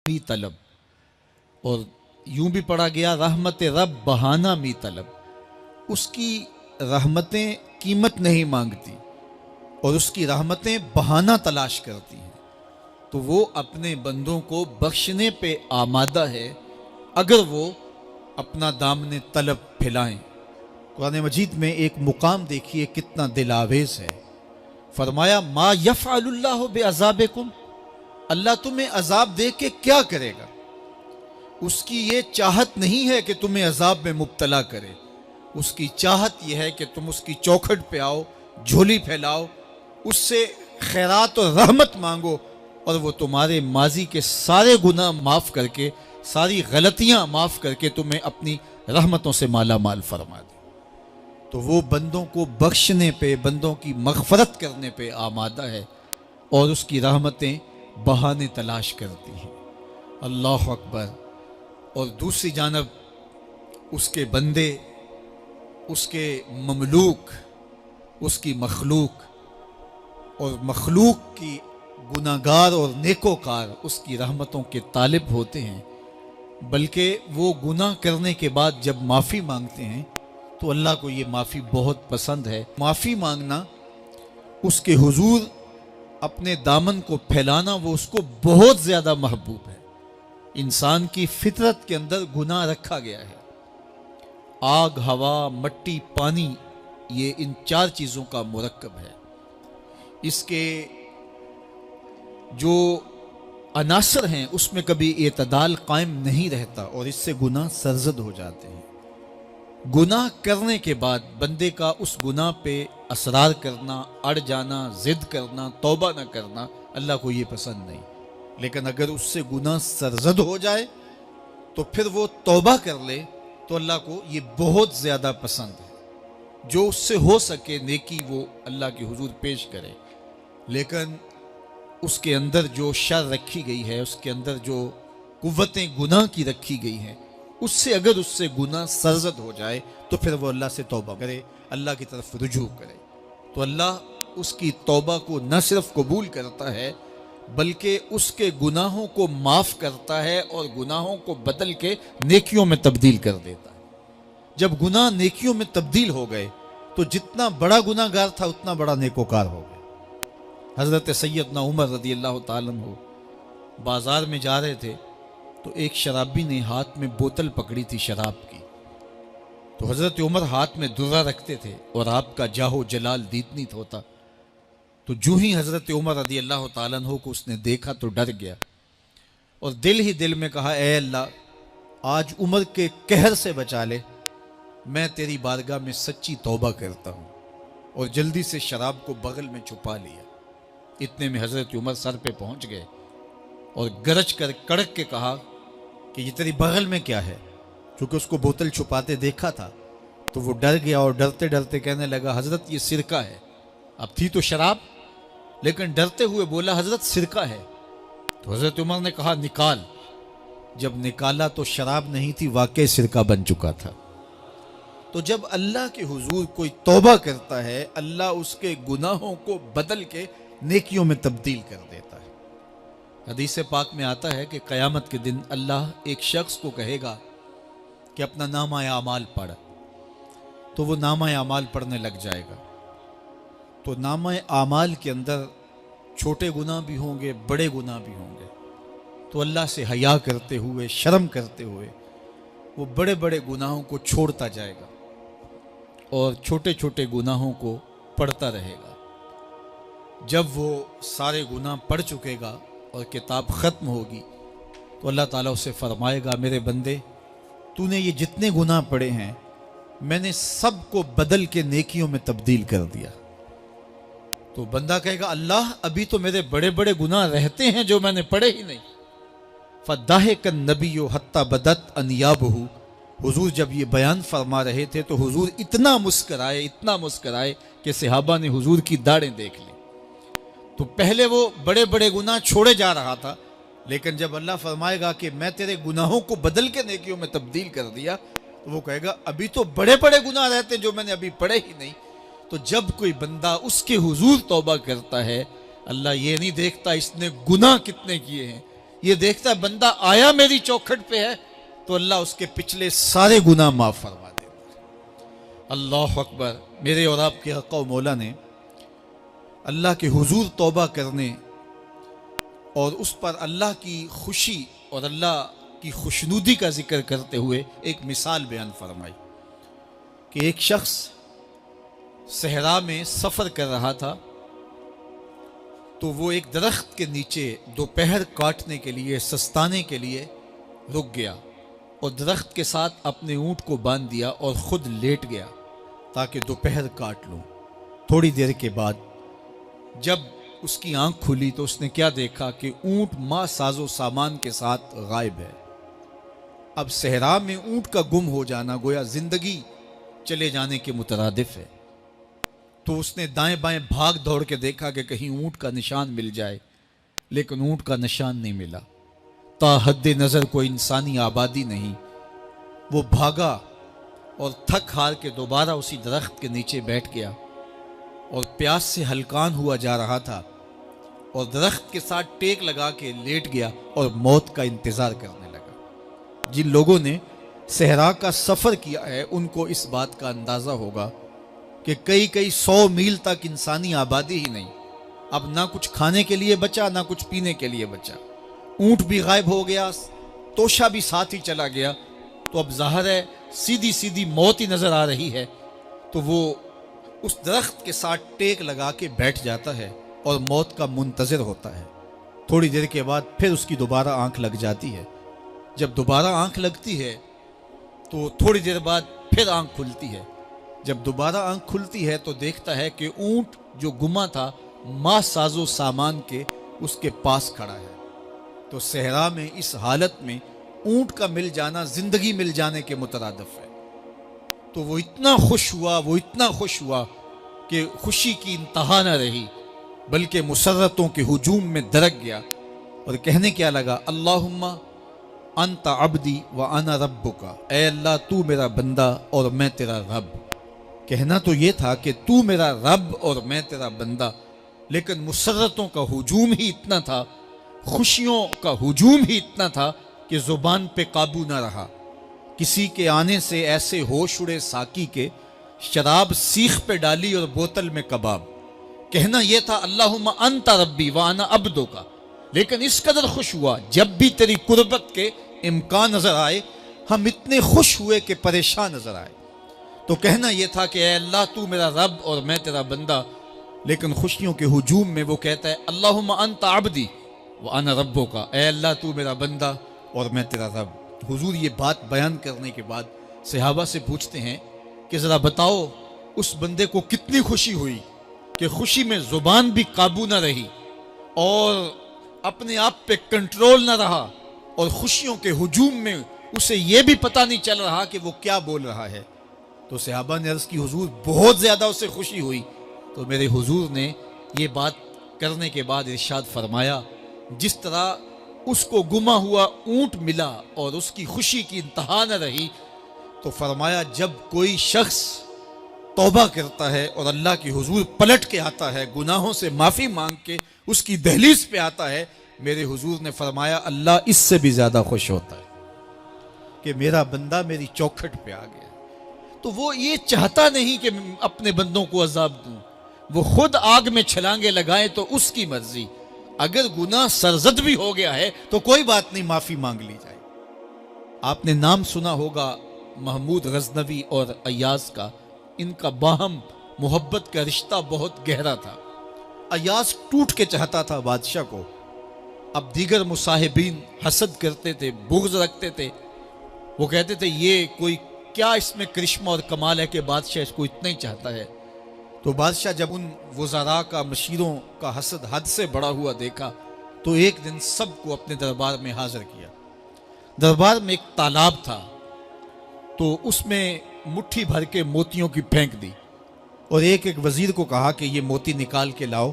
می طلب، اور یوں بھی پڑھا گیا رحمت رب بہانہ می طلب، اس کی رحمتیں قیمت نہیں مانگتی اور اس کی رحمتیں بہانہ تلاش کرتی ہیں، تو وہ اپنے بندوں کو بخشنے پہ آمادہ ہے اگر وہ اپنا دامن طلب پھیلائیں۔ قرآن مجید میں ایک مقام دیکھیے کتنا دل آویز ہے، فرمایا ما یفعل اللہ بعذابکم، اللہ تمہیں عذاب دے کے کیا کرے گا؟ اس کی یہ چاہت نہیں ہے کہ تمہیں عذاب میں مبتلا کرے، اس کی چاہت یہ ہے کہ تم اس کی چوکھٹ پہ آؤ، جھولی پھیلاؤ، اس سے خیرات اور رحمت مانگو، اور وہ تمہارے ماضی کے سارے گناہ معاف کر کے، ساری غلطیاں معاف کر کے تمہیں اپنی رحمتوں سے مالا مال فرما دے۔ تو وہ بندوں کو بخشنے پہ، بندوں کی مغفرت کرنے پہ آمادہ ہے اور اس کی رحمتیں بہانے تلاش کرتی ہیں۔ اللہ اکبر۔ اور دوسری جانب اس کے بندے، اس کے مملوک، اس کی مخلوق، اور مخلوق کی گناہگار اور نیکوکار اس کی رحمتوں کے طالب ہوتے ہیں، بلکہ وہ گناہ کرنے کے بعد جب معافی مانگتے ہیں تو اللہ کو یہ معافی بہت پسند ہے۔ معافی مانگنا، اس کے حضور اپنے دامن کو پھیلانا، وہ اس کو بہت زیادہ محبوب ہے۔ انسان کی فطرت کے اندر گناہ رکھا گیا ہے۔ آگ، ہوا، مٹی، پانی، یہ ان چار چیزوں کا مرکب ہے۔ اس کے جو عناصر ہیں اس میں کبھی اعتدال قائم نہیں رہتا اور اس سے گناہ سرزد ہو جاتے ہیں۔ گناہ کرنے کے بعد بندے کا اس گناہ پہ اصرار کرنا، اڑ جانا، ضد کرنا، توبہ نہ کرنا، اللہ کو یہ پسند نہیں۔ لیکن اگر اس سے گناہ سرزد ہو جائے تو پھر وہ توبہ کر لے تو اللہ کو یہ بہت زیادہ پسند ہے۔ جو اس سے ہو سکے نیکی وہ اللہ کے حضور پیش کرے، لیکن اس کے اندر جو شر رکھی گئی ہے، اس کے اندر جو قوتیں گناہ کی رکھی گئی ہیں، اس سے اگر اس سے گناہ سرزد ہو جائے تو پھر وہ اللہ سے توبہ کرے، اللہ کی طرف رجوع کرے، تو اللہ اس کی توبہ کو نہ صرف قبول کرتا ہے بلکہ اس کے گناہوں کو معاف کرتا ہے اور گناہوں کو بدل کے نیکیوں میں تبدیل کر دیتا ہے۔ جب گناہ نیکیوں میں تبدیل ہو گئے تو جتنا بڑا گناہ گار تھا اتنا بڑا نیکوکار ہو گیا۔ حضرت سیدنا عمر رضی اللہ تعالیٰ عنہ بازار میں جا رہے تھے تو ایک شرابی نے ہاتھ میں بوتل پکڑی تھی شراب کی، تو حضرت عمر ہاتھ میں درہ رکھتے تھے اور آپ کا جاہ و جلال دیدنیت ہوتا، تو جو ہی حضرت عمر رضی اللہ تعالیٰ عنہ کو اس نے دیکھا تو ڈر گیا اور دل ہی دل میں کہا اے اللہ آج عمر کے قہر سے بچا لے، میں تیری بارگاہ میں سچی توبہ کرتا ہوں، اور جلدی سے شراب کو بغل میں چھپا لیا۔ اتنے میں حضرت عمر سر پہ پہنچ گئے اور گرج کر کڑک کے کہا کہ یہ تیری بغل میں کیا ہے؟ کیونکہ اس کو بوتل چھپاتے دیکھا تھا تو وہ ڈر گیا اور ڈرتے ڈرتے کہنے لگا حضرت یہ سرکہ ہے۔ اب تھی تو شراب، لیکن ڈرتے ہوئے بولا حضرت سرکہ ہے۔ تو حضرت عمر نے کہا نکال۔ جب نکالا تو شراب نہیں تھی، واقعی سرکہ بن چکا تھا۔ تو جب اللہ کے حضور کوئی توبہ کرتا ہے، اللہ اس کے گناہوں کو بدل کے نیکیوں میں تبدیل کر دیتا ہے۔ حدیث پاک میں آتا ہے کہ قیامت کے دن اللہ ایک شخص کو کہے گا کہ اپنا نامہ اعمال پڑھ، تو وہ نامہ اعمال پڑھنے لگ جائے گا۔ تو نامہ اعمال کے اندر چھوٹے گناہ بھی ہوں گے، بڑے گناہ بھی ہوں گے، تو اللہ سے حیا کرتے ہوئے، شرم کرتے ہوئے وہ بڑے بڑے گناہوں کو چھوڑتا جائے گا اور چھوٹے چھوٹے گناہوں کو پڑھتا رہے گا۔ جب وہ سارے گناہ پڑھ چکے گا اور کتاب ختم ہوگی تو اللہ تعالیٰ اسے فرمائے گا میرے بندے تو نے یہ جتنے گناہ پڑھے ہیں میں نے سب کو بدل کے نیکیوں میں تبدیل کر دیا۔ تو بندہ کہے گا اللہ ابھی تو میرے بڑے بڑے گناہ رہتے ہیں جو میں نے پڑھے ہی نہیں۔ فَضَحِكَ النَّبِيُّ حَتَّى بَدَتْ أَنْيَابُهُ، حضور جب یہ بیان فرما رہے تھے تو حضور اتنا مسکرائے کہ صحابہ نے حضور کی داڑھیں دیکھ لی۔ تو پہلے وہ بڑے بڑے گناہ چھوڑے جا رہا تھا، لیکن جب اللہ فرمائے گا کہ میں تیرے گناہوں کو بدل کے نیکیوں میں تبدیل کر دیا، تو وہ کہے گا ابھی تو بڑے بڑے گناہ رہتے جو میں نے ابھی پڑھے ہی نہیں۔ تو جب کوئی بندہ اس کے حضور توبہ کرتا ہے، اللہ یہ نہیں دیکھتا اس نے گناہ کتنے کیے ہیں، یہ دیکھتا ہے بندہ آیا میری چوکھٹ پہ ہے تو اللہ اس کے پچھلے سارے گناہ معاف فرما دیتا ہے۔ اللہ اکبر۔ میرے اور آپ کے آقا و مولا نے اللہ کے حضور توبہ کرنے اور اس پر اللہ کی خوشی اور اللہ کی خوشنودی کا ذکر کرتے ہوئے ایک مثال بیان فرمائی کہ ایک شخص صحرا میں سفر کر رہا تھا تو وہ ایک درخت کے نیچے دوپہر کاٹنے کے لیے سستانے کے لیے رک گیا اور درخت کے ساتھ اپنے اونٹ کو باندھ دیا اور خود لیٹ گیا تاکہ دوپہر کاٹ لوں۔ تھوڑی دیر کے بعد جب اس کی آنکھ کھلی تو اس نے کیا دیکھا کہ اونٹ ماں ساز و سامان کے ساتھ غائب ہے۔ اب صحرا میں اونٹ کا گم ہو جانا گویا زندگی چلے جانے کے مترادف ہے۔ تو اس نے دائیں بائیں بھاگ دوڑ کے دیکھا کہ کہیں اونٹ کا نشان مل جائے، لیکن اونٹ کا نشان نہیں ملا۔ تا حد نظر کوئی انسانی آبادی نہیں۔ وہ بھاگا اور تھک ہار کے دوبارہ اسی درخت کے نیچے بیٹھ گیا اور پیاس سے ہلکان ہوا جا رہا تھا اور درخت کے ساتھ ٹیک لگا کے لیٹ گیا اور موت کا انتظار کرنے لگا۔ جن لوگوں نے صحرا کا سفر کیا ہے ان کو اس بات کا اندازہ ہوگا کہ کئی 100 میل تک انسانی آبادی ہی نہیں۔ اب نہ کچھ کھانے کے لیے بچا نہ کچھ پینے کے لیے بچا، اونٹ بھی غائب ہو گیا، توشا بھی ساتھ ہی چلا گیا۔ تو اب ظاہر ہے سیدھی موت ہی نظر آ رہی ہے، تو وہ اس درخت کے ساتھ ٹیک لگا کے بیٹھ جاتا ہے اور موت کا منتظر ہوتا ہے۔ تھوڑی دیر کے بعد پھر اس کی دوبارہ آنکھ لگ جاتی ہے۔ جب دوبارہ آنکھ لگتی ہے تو تھوڑی دیر بعد پھر آنکھ کھلتی ہے۔ جب دوبارہ آنکھ کھلتی ہے تو دیکھتا ہے کہ اونٹ جو گما تھا ماں ساز و سامان کے اس کے پاس کھڑا ہے۔ تو صحرا میں اس حالت میں اونٹ کا مل جانا زندگی مل جانے کے مترادف ہے۔ تو وہ اتنا خوش ہوا کہ خوشی کی انتہا نہ رہی، بلکہ مسرتوں کے ہجوم میں درک گیا اور کہنے کیا لگا، اللہم انت عبدی وانا ربک، اے اللہ تو میرا بندہ اور میں تیرا رب۔ کہنا تو یہ تھا کہ تو میرا رب اور میں تیرا بندہ، لیکن مسرتوں کا ہجوم ہی اتنا تھا، خوشیوں کا ہجوم ہی اتنا تھا کہ زبان پہ قابو نہ رہا۔ کسی کے آنے سے ایسے ہوش اڑے ساقی کے، شراب سیخ پہ ڈالی اور بوتل میں کباب۔ کہنا یہ تھا اللہم انت ربی وانا عبدک، لیکن اس قدر خوش ہوا جب بھی تیری قربت کے امکان نظر آئے ہم اتنے خوش ہوئے کہ پریشان نظر آئے۔ تو کہنا یہ تھا کہ اے اللہ تو میرا رب اور میں تیرا بندہ، لیکن خوشیوں کے ہجوم میں وہ کہتا ہے اللہم انت عبدی وانا ربک، اے اللہ تو میرا بندہ اور میں تیرا رب۔ حضور یہ بات بیان کرنے کے بعد صحابہ سے پوچھتے ہیں کہ ذرا بتاؤ اس بندے کو کتنی خوشی ہوئی کہ خوشی میں زبان بھی قابو نہ رہی اور اپنے آپ پہ کنٹرول نہ رہا، اور خوشیوں کے ہجوم میں اسے یہ بھی پتہ نہیں چل رہا کہ وہ کیا بول رہا ہے۔ تو صحابہ نے عرض کی حضور بہت زیادہ اسے خوشی ہوئی۔ تو میرے حضور نے یہ بات کرنے کے بعد ارشاد فرمایا، جس طرح اس کو گما ہوا اونٹ ملا اور اس کی خوشی کی انتہا نہ رہی، تو فرمایا جب کوئی شخص توبہ کرتا ہے اور اللہ کی حضور پلٹ کے آتا ہے، گناہوں سے معافی مانگ کے اس کی دہلیز پہ آتا ہے، میرے حضور نے فرمایا اللہ اس سے بھی زیادہ خوش ہوتا ہے کہ میرا بندہ میری چوکھٹ پہ آ گیا۔ تو وہ یہ چاہتا نہیں کہ اپنے بندوں کو عذاب دوں، وہ خود آگ میں چھلانگے لگائے تو اس کی مرضی، اگر گناہ سرزد بھی ہو گیا ہے تو کوئی بات نہیں، معافی مانگ لی جائے۔ آپ نے نام سنا ہوگا محمود غزنوی اور ایاز کا، ان کا باہم محبت کا رشتہ بہت گہرا تھا۔ ایاز ٹوٹ کے چاہتا تھا بادشاہ کو، اب دیگر مصاحبین حسد کرتے تھے، بغض رکھتے تھے، وہ کہتے تھے یہ کوئی کیا اس میں کرشمہ اور کمال ہے کہ بادشاہ اس کو اتنا ہی چاہتا ہے۔ تو بادشاہ جب ان وزراء کا مشیروں کا حسد حد سے بڑا ہوا دیکھا تو ایک دن سب کو اپنے دربار میں حاضر کیا۔ دربار میں ایک تالاب تھا، تو اس میں مٹھی بھر کے موتیوں کی پھینک دی اور ایک وزیر کو کہا کہ یہ موتی نکال کے لاؤ،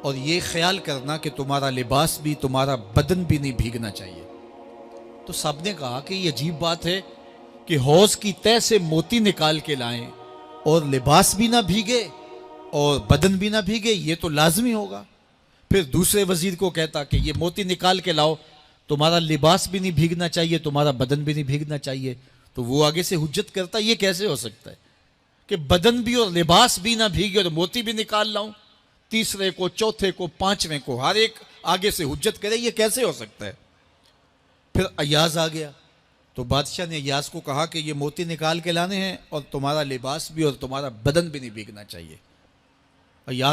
اور یہ خیال کرنا کہ تمہارا لباس بھی تمہارا بدن بھی نہیں بھیگنا چاہیے۔ تو سب نے کہا کہ یہ عجیب بات ہے کہ حوض کی تہ سے موتی نکال کے لائیں اور لباس بھی نہ بھیگے اور بدن بھی نہ بھیگے، یہ تو لازمی ہوگا۔ پھر دوسرے وزیر کو کہتا کہ یہ موتی نکال کے لاؤ تمہارا لباس بھی نہیں بھیگنا چاہیے، تمہارا بدن بھی نہیں بھیگنا چاہیے۔ تو وہ آگے سے حجت کرتا یہ کیسے ہو سکتا ہے کہ بدن بھی اور لباس بھی نہ بھیگے اور موتی بھی نکال لاؤں؟ تیسرے کو، چوتھے کو، پانچویں کو، ہر ایک آگے سے حجت کرے، یہ کیسے ہو سکتا ہے؟ پھر ایاز آ گیا تو بادشاہ نے ایاز کو کہا کہ یہ موتی نکال کے لانے ہیں اور تمہارا لباس بھی اور تمہارا بدن بھی نہیں بھیگنا چاہیے۔ ایاز